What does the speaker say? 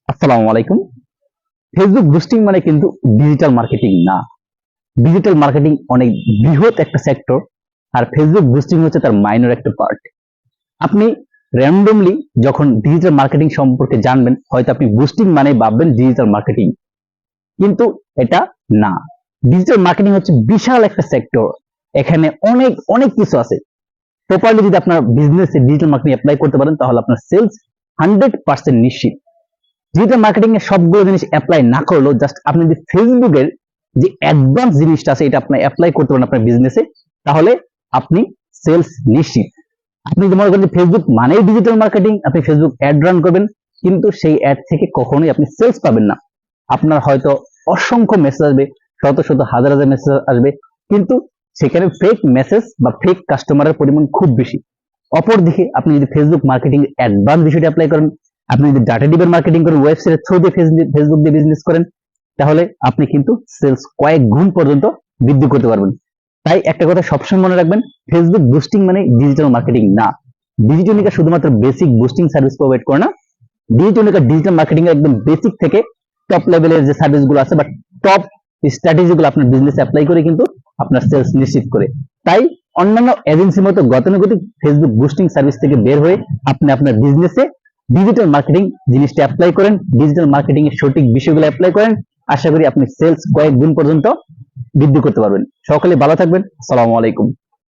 আসসালামু আলাইকুম। Facebook boosting মানে কিন্তু ডিজিটাল মার্কেটিং না। ডিজিটাল মার্কেটিং অনেক বৃহৎ একটা সেক্টর, আর ফেসবুক বুস্টিং হচ্ছে তার মাইনর একটা পার্ট। আপনি র্যান্ডমলি যখন ডিজিটাল মার্কেটিং সম্পর্কে জানবেন, হয়তো আপনি বুস্টিং মানে ভাববেন ডিজিটাল মার্কেটিং, কিন্তু এটা না। ডিজিটাল মার্কেটিং হচ্ছে বিশাল একটা সেক্টর। এখানে অনেক অনেক কিছু আছে। প্রপারলি যদি আপনার বিজনেসে ডিজিটাল মার্কেটিং অ্যাপ্লাই করতে পারেন, তাহলে আপনার সেলস 100% নিশ্চিত। ডিজিটাল মার্কেটিং এর সবগুলো জিনিস অ্যাপ্লাই না করলেও জাস্ট আপনি যদি ফেসবুকের যে অ্যাডভান্স জিনিসটা আছে এটা আপনি অ্যাপ্লাই করতে পারেন আপনার বিজনেসে, তাহলে আপনি সেলস নিশ্চিত। আপনি যদি মনে করেন যে ফেসবুক মানেই ডিজিটাল মার্কেটিং, আপনি ফেসবুক অ্যাড রান করবেন, কিন্তু সেই অ্যাড থেকে কখনোই আপনি সেলস পাবেন না। আপনার হয়তো অসংখ্য মেসেজ আসবে, শত শত হাজার হাজার মেসেজ আসবে, কিন্তু সেখানে ফেক মেসেজ বা ফেক কাস্টমারের পরিমাণ খুব বেশি। অপরদিকে আপনি যদি ফেসবুক মার্কেটিং অ্যাডভান্স বিষয়টি অ্যাপ্লাই করেন, আপনি যদি ডাটা ডিবের মার্কেটিং করেন, ওয়েবসাইটের থ্রু দিয়ে ফেসবুক দিয়ে বিজনেস করেন, তাহলে আপনি কিন্তু সেলস কয়েক গুণ পর্যন্ত বৃদ্ধি করতে পারবেন। তাই একটা কথা সবসময় মনে রাখবেন, ফেসবুক বুস্টিং মানে ডিজিটাল মার্কেটিং না। ডিজিটালিকা শুধুমাত্র বেসিক বুস্টিং সার্ভিস প্রোভাইড করে না। ডিজিটালিকা ডিজিটাল মার্কেটিং এর একদম বেসিক থেকে টপ লেভেলের যে সার্ভিসগুলো আছে বা টপ স্ট্র্যাটেজিগুলো আপনার বিজনেসে অ্যাপ্লাই করে কিন্তু আপনার সেলস নিশ্চিত করে। তাই অন্যান্য এজেন্সির মতো গতানুগতিক ফেসবুক বুস্টিং সার্ভিস থেকে বের হয়ে আপনি আপনার বিজনেসে ডিজিটাল মার্কেটিং জিনিসটা অ্যাপ্লাই করেন, ডিজিটাল মার্কেটিং এর সঠিক বিষয়গুলো অ্যাপ্লাই করেন, আশা করি আপনি সেলস কয়েক গুণ পর্যন্ত বৃদ্ধি করতে পারবেন। সকলে ভালো থাকবেন। আসসালামু আলাইকুম।